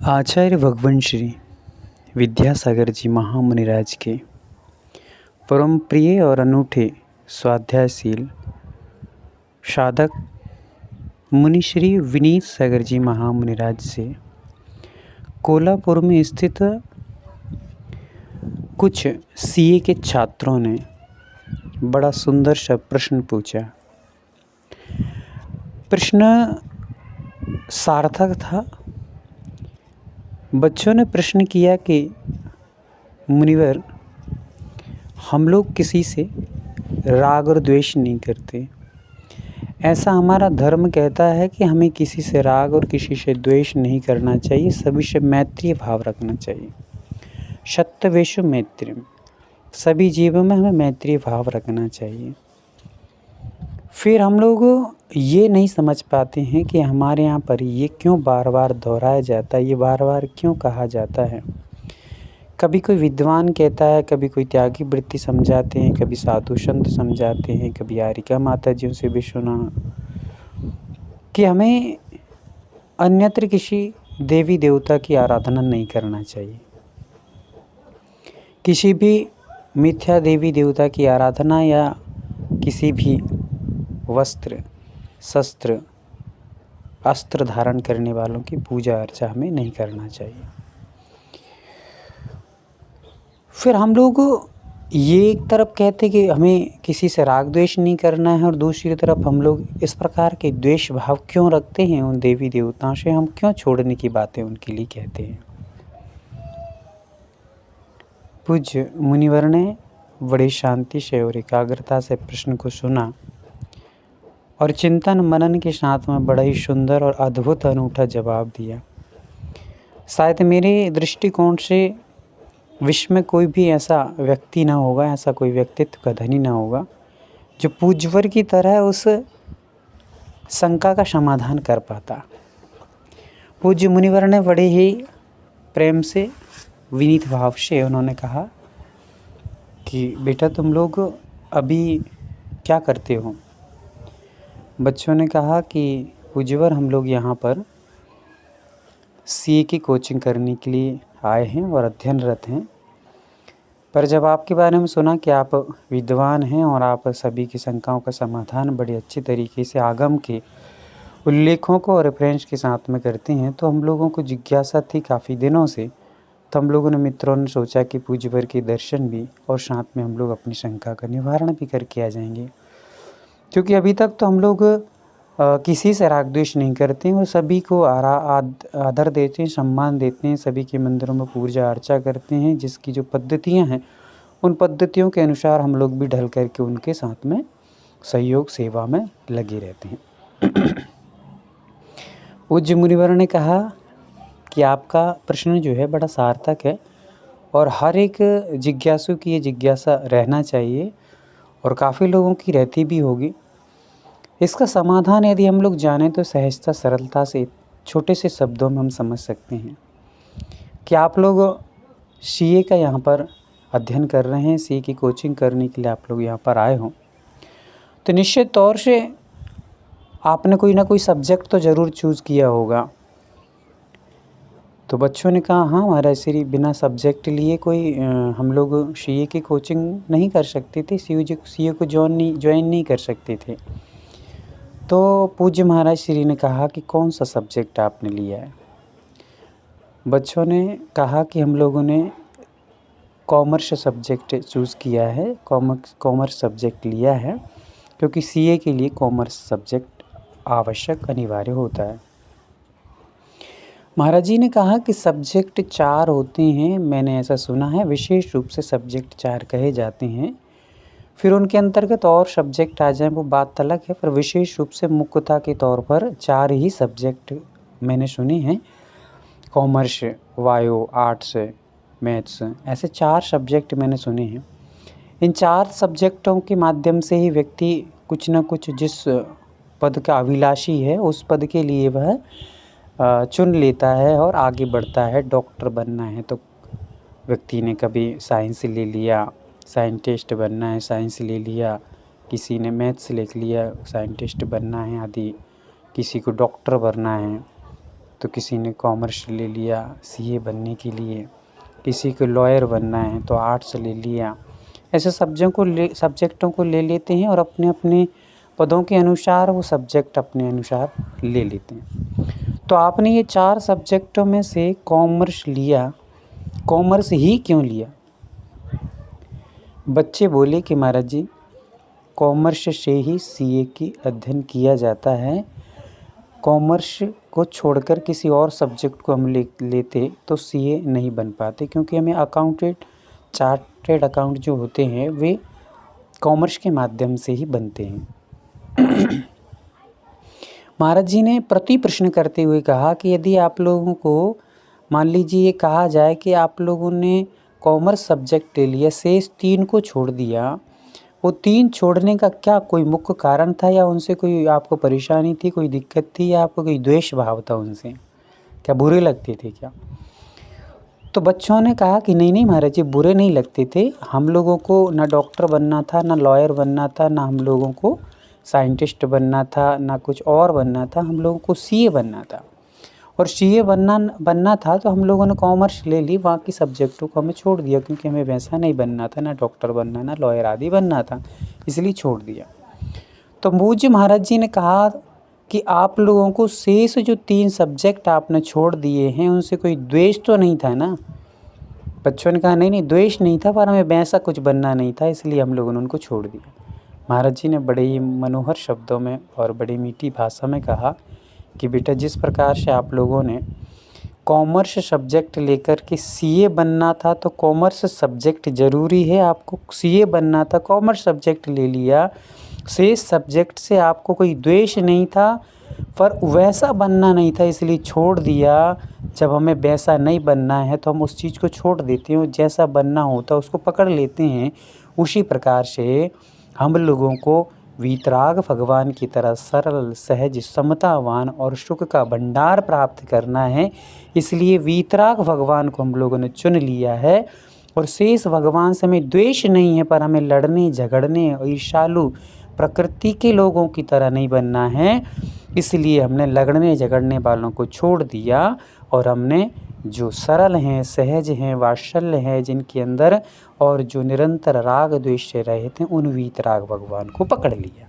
आचार्य भगवान श्री विद्यासागर जी महामुनिराज के परम प्रिय और अनूठे स्वाध्यायशील साधक मुनि श्री विनीत सागर जी महामुनिराज से कोल्हापुर में स्थित कुछ सीए के छात्रों ने बड़ा सुंदर सा प्रश्न पूछा। प्रश्न सार्थक था। बच्चों ने प्रश्न किया कि मुनिवर, हम लोग किसी से राग और द्वेष नहीं करते। ऐसा हमारा धर्म कहता है कि हमें किसी से राग और किसी से द्वेष नहीं करना चाहिए, सभी से मैत्रीय भाव रखना चाहिए। शत्रुवेषु मैत्रीम, सभी जीवों में हमें मैत्रीय भाव रखना चाहिए। फिर हम लोग ये नहीं समझ पाते हैं कि हमारे यहाँ पर ये क्यों बार बार दोहराया जाता है, ये बार बार क्यों कहा जाता है। कभी कोई विद्वान कहता है, कभी कोई त्यागी वृत्ति समझाते हैं, कभी साधु संत समझाते हैं, कभी आरिका माता जी से भी सुना कि हमें अन्यत्र किसी देवी देवता की आराधना नहीं करना चाहिए। किसी भी मिथ्या देवी देवता की आराधना या किसी भी वस्त्र, शस्त्र, अस्त्र धारण करने वालों की पूजा अर्चा हमें नहीं करना चाहिए। फिर हम लोग ये एक तरफ कहते कि हमें किसी से राग द्वेष नहीं करना है, और दूसरी तरफ हम लोग इस प्रकार के द्वेष भाव क्यों रखते हैं उन देवी देवताओं से, हम क्यों छोड़ने की बातें उनके लिए कहते हैं। पूज्य मुनिवर ने बड़ी शांति से और एकाग्रता से प्रश्न को सुना और चिंतन मनन के साथ में बड़ा ही सुंदर और अद्भुत अनूठा जवाब दिया। शायद मेरे दृष्टिकोण से विश्व में कोई भी ऐसा व्यक्ति ना होगा, ऐसा कोई व्यक्तित्व का धनी ना होगा जो पूज्यवर की तरह उस शंका का समाधान कर पाता। पूज्य मुनिवर ने बड़े ही प्रेम से, विनीत भाव से उन्होंने कहा कि बेटा, तुम लोग अभी क्या करते हो। बच्चों ने कहा कि पूज्यवर, हम लोग यहाँ पर सीए की कोचिंग करने के लिए आए हैं और अध्ययनरत हैं, पर जब आपके बारे में सुना कि आप विद्वान हैं और आप सभी की शंकाओं का समाधान बड़े अच्छी तरीके से आगम के उल्लेखों को रेफरेंस के साथ में करते हैं, तो हम लोगों को जिज्ञासा थी काफ़ी दिनों से। तो हम लोगों ने, मित्रों ने सोचा कि पूज्यवर के दर्शन भी और साथ में हम लोग अपनी शंका का निवारण भी करके आ जाएंगे, क्योंकि अभी तक तो हम लोग किसी से राग द्वेष नहीं करते हैं और सभी को आदर देते हैं, सम्मान देते हैं, सभी के मंदिरों में पूजा अर्चा करते हैं। जिसकी जो पद्धतियां हैं उन पद्धतियों के अनुसार हम लोग भी ढल करके उनके साथ में सहयोग सेवा में लगे रहते हैं। पूज्य मुनिवर ने कहा कि आपका प्रश्न जो है बड़ा सार्थक है और हर एक जिज्ञासु की ये जिज्ञासा रहना चाहिए और काफ़ी लोगों की रहती भी होगी। इसका समाधान यदि हम लोग जानें तो सहजता, सरलता से, छोटे से शब्दों में हम समझ सकते हैं कि आप लोग सीए का यहाँ पर अध्ययन कर रहे हैं, सीए की कोचिंग करने के लिए आप लोग यहाँ पर आए हो, तो निश्चित तौर से आपने कोई ना कोई सब्जेक्ट तो ज़रूर चूज़ किया होगा। तो बच्चों ने कहा, हाँ महाराज श्री, बिना सब्जेक्ट लिए कोई हम लोग सीए की कोचिंग नहीं कर सकते थे, सीए को ज्वाइन नहीं कर सकते थे। तो पूज्य महाराज श्री ने कहा कि कौन सा सब्जेक्ट आपने लिया है। बच्चों ने कहा कि हम लोगों ने कॉमर्स सब्जेक्ट चूज़ किया है, कॉमर्स सब्जेक्ट लिया है, क्योंकि सीए के लिए कॉमर्स सब्जेक्ट आवश्यक, अनिवार्य होता है। महाराज जी ने कहा कि सब्जेक्ट 4 होते हैं, मैंने ऐसा सुना है, विशेष रूप से सब्जेक्ट 4 कहे जाते हैं। फिर उनके अंतर्गत और सब्जेक्ट आ जाएं वो बात अलग है, पर विशेष रूप से मुख्यता के तौर पर 4 ही सब्जेक्ट मैंने सुने हैं। कॉमर्स, बायो, आर्ट्स, मैथ्स, ऐसे 4 सब्जेक्ट मैंने सुने हैं। इन 4 सब्जेक्टों के माध्यम से ही व्यक्ति कुछ न कुछ, जिस पद का अभिलाषी है उस पद के लिए वह चुन लेता है और आगे बढ़ता है। डॉक्टर बनना है तो व्यक्ति ने कभी साइंस ले लिया, साइंटिस्ट बनना है साइंस ले लिया, किसी ने मैथ्स ले लिया, साइंटिस्ट बनना है आदि, किसी को डॉक्टर बनना है, तो किसी ने कॉमर्स ले लिया सीए बनने के लिए, किसी को लॉयर बनना है तो आर्ट्स ले लिया। ऐसे सब्जेक्टों को ले लेते हैं और अपने अपने पदों के अनुसार वो सब्जेक्ट अपने अनुसार ले लेते हैं। तो आपने ये 4 सब्जेक्टों में से कॉमर्स लिया, कॉमर्स ही क्यों लिया? बच्चे बोले कि महाराज जी, कॉमर्स से ही सीए की अध्ययन किया जाता है। कॉमर्स को छोड़कर किसी और सब्जेक्ट को हम लेते तो सीए नहीं बन पाते, क्योंकि हमें चार्टेड अकाउंट जो होते हैं वे कॉमर्स के माध्यम से ही बनते हैं। महाराज जी ने प्रति प्रश्न करते हुए कहा कि यदि आप लोगों को मान लीजिए ये कहा जाए कि आप लोगों ने कॉमर्स सब्जेक्ट ले लिया, शेष 3 को छोड़ दिया, वो 3 छोड़ने का क्या कोई मुख्य कारण था, या उनसे कोई आपको परेशानी थी, कोई दिक्कत थी, या आपको कोई द्वेष भाव था उनसे, क्या बुरे लगते थे क्या? तो बच्चों ने कहा कि नहीं महाराज जी, बुरे नहीं लगते थे। हम लोगों को ना डॉक्टर बनना था, ना लॉयर बनना था, ना हम लोगों को साइंटिस्ट बनना था, ना कुछ और बनना था, हम लोगों को सीए बनना था। और सीए बनना था तो हम लोगों ने कॉमर्स ले ली, बाकी सब्जेक्टों को हमें छोड़ दिया, क्योंकि हमें वैसा नहीं बनना था, ना डॉक्टर बनना, ना लॉयर आदि बनना था, इसलिए छोड़ दिया। तो पूज्य महाराज जी ने कहा कि आप लोगों को शेष जो 3 सब्जेक्ट आपने छोड़ दिए हैं उनसे कोई द्वेष तो नहीं था ना? बच्चों ने कहा नहीं द्वेष नहीं था, पर हमें वैसा कुछ बनना नहीं था, इसलिए हम लोगों ने उनको छोड़ दिया। महाराज जी ने बड़े ही मनोहर शब्दों में और बड़ी मीठी भाषा में कहा कि बेटा, जिस प्रकार से आप लोगों ने कॉमर्स सब्जेक्ट लेकर के सीए बनना था तो कॉमर्स सब्जेक्ट ज़रूरी है, आपको सीए बनना था, कॉमर्स सब्जेक्ट ले लिया, शेष सब्जेक्ट से आपको कोई द्वेष नहीं था, पर वैसा बनना नहीं था इसलिए छोड़ दिया। जब हमें वैसा नहीं बनना है तो हम उस चीज़ को छोड़ देते हैं, जैसा बनना होता है उसको पकड़ लेते हैं। उसी प्रकार से हम लोगों को वीतराग भगवान की तरह सरल, सहज, समतावान और सुख का भंडार प्राप्त करना है, इसलिए वीतराग भगवान को हम लोगों ने चुन लिया है। और शेष भगवान से हमें द्वेष नहीं है, पर हमें लड़ने झगड़ने और ईर्ष्यालु प्रकृति के लोगों की तरह नहीं बनना है, इसलिए हमने लड़ने झगड़ने वालों को छोड़ दिया और हमने जो सरल हैं, सहज हैं, वात्सल्य हैं जिनके अंदर, और जो निरंतर राग द्वेष से रहते हैं, उन वीतराग भगवान को पकड़ लिया।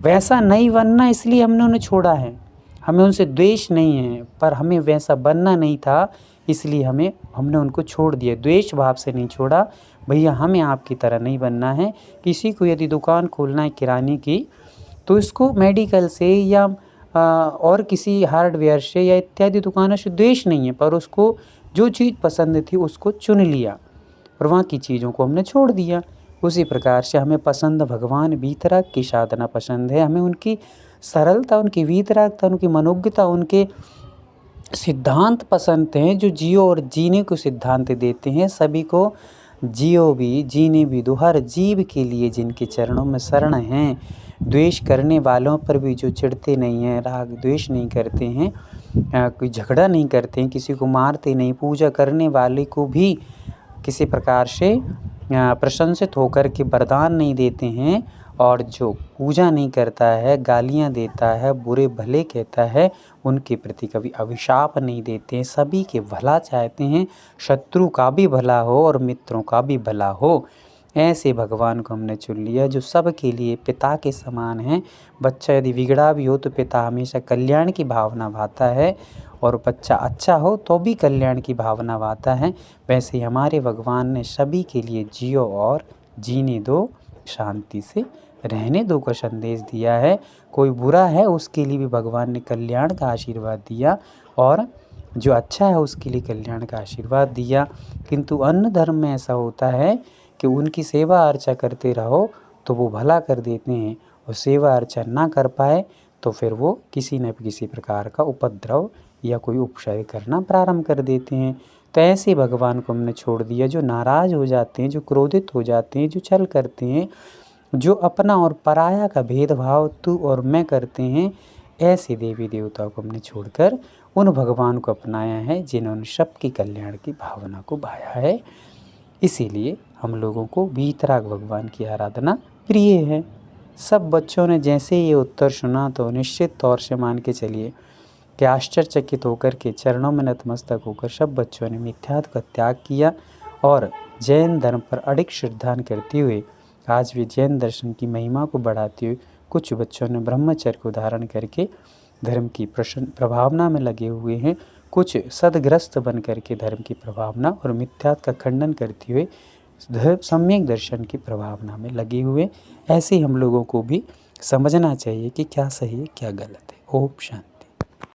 वैसा नहीं बनना इसलिए हमने उन्हें छोड़ा है, हमें उनसे द्वेष नहीं है, पर हमें वैसा बनना नहीं था इसलिए हमने उनको छोड़ दिया। द्वेष भाव से नहीं छोड़ा, भैया हमें आपकी तरह नहीं बनना है। किसी को यदि दुकान खोलना है किराने की तो इसको मेडिकल से या और किसी हार्डवेयर से या इत्यादि दुकानों से द्वेष नहीं है, पर उसको जो चीज़ पसंद थी उसको चुन लिया और वहाँ की चीज़ों को हमने छोड़ दिया। उसी प्रकार से हमें पसंद भगवान वीतराग की साधना पसंद है, हमें उनकी सरलता, उनकी वीतरागता, उनकी मनोज्ञता, उनके सिद्धांत पसंद हैं जो जियो और जीने को सिद्धांत देते हैं। सभी को जियो भी जीने भी दो, हर जीव के लिए जिनके चरणों में शरण हैं। द्वेष करने वालों पर भी जो चिढ़ते नहीं हैं, राग द्वेष नहीं करते हैं, कोई झगड़ा नहीं करते हैं, किसी को मारते नहीं, पूजा करने वाले को भी किसी प्रकार से प्रशंसित होकर के वरदान नहीं देते हैं, और जो पूजा नहीं करता है, गालियाँ देता है, बुरे भले कहता है, उनके प्रति कभी अभिशाप नहीं देते हैं। सभी के भला चाहते हैं, शत्रु का भी भला हो और मित्रों का भी भला हो। ऐसे भगवान को हमने चुन लिया जो सबके लिए पिता के समान है। बच्चा यदि बिगड़ा भी हो तो पिता हमेशा कल्याण की भावना भाता है, और बच्चा अच्छा हो तो भी कल्याण की भावना भाता है। वैसे ही हमारे भगवान ने सभी के लिए जियो और जीने दो, शांति से रहने दो का संदेश दिया है। कोई बुरा है उसके लिए भी भगवान ने कल्याण का आशीर्वाद दिया, और जो अच्छा है उसके लिए कल्याण का आशीर्वाद दिया। किंतु अन्य धर्म में ऐसा होता है कि उनकी सेवा अर्चा करते रहो तो वो भला कर देते हैं, और सेवा अर्चा ना कर पाए तो फिर वो किसी न किसी प्रकार का उपद्रव या कोई उपक्षय करना प्रारंभ कर देते हैं। तो ऐसे भगवान को हमने छोड़ दिया जो नाराज़ हो जाते हैं, जो क्रोधित हो जाते हैं, जो छल करते हैं, जो अपना और पराया का भेदभाव तू और मैं करते हैं। ऐसे देवी देवताओं को हमने छोड़कर उन भगवान को अपनाया है जिन्होंने सबकी कल्याण की भावना को भाया है। इसीलिए हम लोगों को वीतराग भगवान की आराधना प्रिय है। सब बच्चों ने जैसे ये उत्तर सुना तो निश्चित तौर से मान के चलिए कि आश्चर्यचकित होकर के चरणों में नतमस्तक होकर सब बच्चों ने मिथ्यात्व का त्याग किया और जैन धर्म पर अडिग श्रद्धान करते हुए आज भी जैन दर्शन की महिमा को बढ़ाते हुए कुछ बच्चों ने ब्रह्मचर्य को धारण करके धर्म की प्रभावना में लगे हुए हैं, कुछ सदग्रस्त बन करके धर्म की प्रभावना और मिथ्यात्व का खंडन करते हुए सम्यक दर्शन की प्रभावना में लगे हुए। ऐसे हम लोगों को भी समझना चाहिए कि क्या सही है क्या गलत है। ओम शांति।